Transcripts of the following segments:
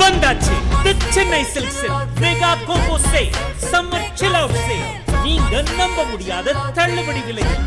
வந்தாச்சு தி சென்னை சில்க்ஸில் mega combo sale, summer chill out sale. நீங்க நம்ப முடியாத தள்ளுபடி விலையில்.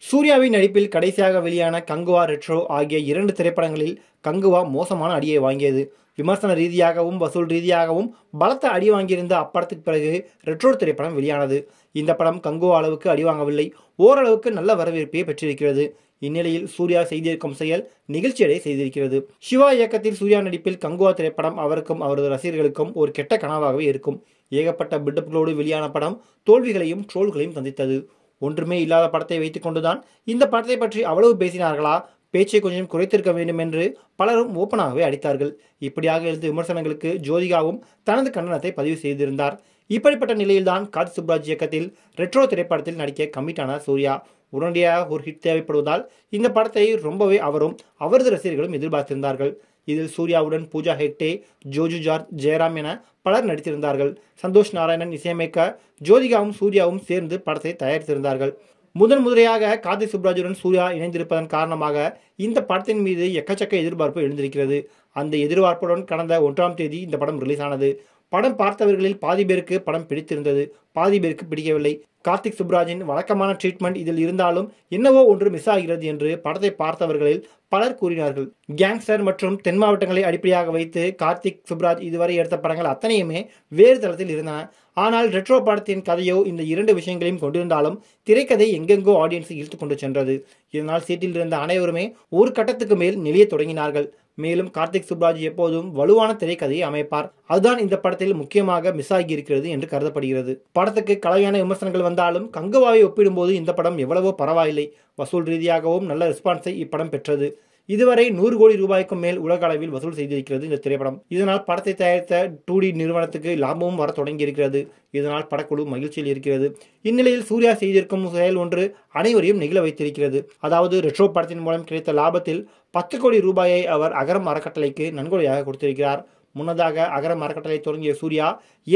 சூர்யாவின் நடிப்பில் கடைசியாக வெளியான கங்குவா, ரெட்ரோ ஆகிய 2 திரைப்படங்களில் கங்குவா மோசமான அடியை வாங்கியது. விமர்சன ரீதியாகவும் வசூல் ரீதியாகவும் பலத்த அடி வாங்கியிருந்த அப்படத்துக்கு பிறகு ரெட்ரோ திரைப்படம் வெளியானது. இந்த படம் கங்குவா அளவுக்கு அடி வாங்கவில்லை, ஓரளவுக்கு நல்ல வரவேற்பை பெற்றிருக்கிறது. இந்நிலையில் சூர்யா செய்திருக்கும் செயல் நிகழ்ச்சியடை செய்திருக்கிறது. சிவா இயக்கத்தில் சூர்யா நடிப்பில் கங்குவா திரைப்படம் அவருக்கும் அவரது ரசிகர்களுக்கும் ஒரு கெட்ட கனவாகவே இருக்கும். ஏகப்பட்ட பில்டப்களோடு வெளியான படம் தோல்விகளையும் ட்ரோல்களையும் சந்தித்தது. ஒன்றுமே இல்லாத படத்தை வைத்துக் கொண்டுதான் இந்த படத்தை பற்றி அவ்வளவு பேசினார்களா, பேச்சை கொஞ்சம் குறைத்திருக்க வேண்டும் என்று பலரும் ஓப்பனாகவே அடித்தார்கள். இப்படியாக எழுந்த விமர்சனங்களுக்கு ஜோதிகாவும் தனது கண்டனத்தை பதிவு செய்திருந்தார். இப்படிப்பட்ட நிலையில்தான் கார்த்திக் சுப்ராஜ் இயக்கத்தில் ரெட்ரோ திரைப்படத்தில் நடிக்க கமிட்டான சூர்யா. உடனடியாக ஒரு ஹிட் தேவைப்படுவதால் இந்த படத்தை ரொம்பவே அவரும் அவரது ரசிகர்களும் எதிர்பார்த்திருந்தார்கள். இதில் சூர்யாவுடன் பூஜா ஹெக்டே, ஜோஜு ஜார்ஜ், ஜெயராம் என பலர் நடித்திருந்தார்கள். சந்தோஷ் நாராயணன் இசையமைக்க ஜோதிகாவும் சூர்யாவும் சேர்ந்து படத்தை தயாரித்திருந்தார்கள். முதன்முறையாக கார்த்திக் சுப்ராஜுடன் சூர்யா இணைந்திருப்பதன் காரணமாக இந்த படத்தின் மீது எக்கச்சக்க எதிர்பார்ப்பு எழுந்திருக்கிறது. அந்த எதிர்பார்ப்புடன் கடந்த 1ஆம் தேதி இந்த படம் ரிலீஸ் ஆனது. படம் பார்த்தவர்களில் பாதி பேருக்கு படம் பிடித்திருந்தது, பாதி பேருக்கு பிடிக்கவில்லை. கார்த்திக் சுப்ராஜின் வழக்கமான ட்ரீட்மெண்ட் இதில் இருந்தாலும் என்னவோ ஒன்று மிஸ் ஆகிறது என்று படத்தை பார்த்தவர்களில் பலர் கூறினார்கள். கேங்ஸ்டர் மற்றும் தென் மாவட்டங்களை அடிப்படையாக வைத்து கார்த்திக் சுப்ராஜ் இதுவரை எடுத்த படங்கள் அத்தனையுமே வேறு தளத்தில் இருந்தன. ஆனால் ரெட்ரோ படத்தின் கதையோ இந்த 2 விஷயங்களையும் கொண்டிருந்தாலும் திரைக்கதை எங்கெங்கோ ஆடியன்ஸை இழுத்து கொண்டு சென்றது. இதனால் சீட்டில் இருந்த அனைவருமே ஒரு கட்டத்துக்கு மேல் நெளிய தொடங்கினார்கள். மேலும் கார்த்திக் சுப்ராஜ் எப்போதும் வலுவான திரைக்கதையை அமைப்பார். அதுதான் இந்த படத்தில் முக்கியமாக மிஸ் ஆகி இருக்கிறது என்று கருதப்படுகிறது. படத்துக்கு கலவையான விமர்சனங்கள் வந்தாலும் கங்குவாவை ஒப்பிடும்போது இந்த படம் எவ்வளவோ பரவாயில்லை. வசூல் ரீதியாகவும் நல்ல ரெஸ்பான்ஸை இப்படம் பெற்றது. இதுவரை 100 கோடி ரூபாய்க்கும் மேல் உலக அளவில் வசூல் செய்திருக்கிறது இந்த திரைப்படம். இதனால் படத்தை தயாரித்த 2D நிறுவனத்துக்கு லாபமும் வர தொடங்கி இருக்கிறது. இதனால் படக்குழு மகிழ்ச்சியில் இருக்கிறது. இந்நிலையில் சூர்யா செய்திருக்கும் செயல் ஒன்று அனைவரையும் நெகிழ வைத்திருக்கிறது. அதாவது ரெட்ரோ படத்தின் மூலம் கிடைத்த லாபத்தில் 10 கோடி ரூபாயை அவர் அகரம் அறக்கட்டளைக்கு நன்கொடையாக கொடுத்திருக்கிறார். முன்னதாக அகரம் அறக்கட்டளை தொடங்கிய சூர்யா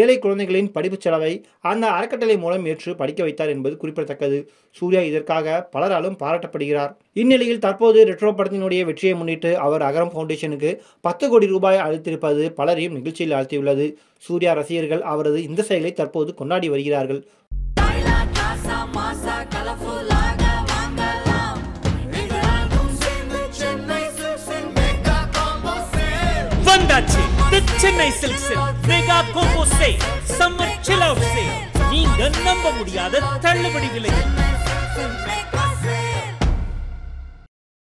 ஏழை குழந்தைகளின் படிப்பு செலவை அந்த அறக்கட்டளை மூலம் ஏற்று படிக்க வைத்தார் என்பது குறிப்பிடத்தக்கது. சூர்யா இதற்காக பலராலும் பாராட்டப்படுகிறார். இந்நிலையில் தற்போது ரெட்ரோ படத்தினுடைய வெற்றியை முன்னிட்டு அவர் அகரம் ஃபவுண்டேஷனுக்கு 10 கோடி ரூபாய் அளித்திருப்பது பலரையும் நிகழ்ச்சியில் ஆழ்த்தியுள்ளது. சூர்யா ரசிகர்கள் அவரது இந்த செயலை தற்போது கொண்டாடி வருகிறார்கள். வந்தாச்சு தி சென்னை சில்க்ஸில் mega combo sale, summer chill out sale. நீங்க நம்ப முடியாத தள்ளுபடி விலையில்.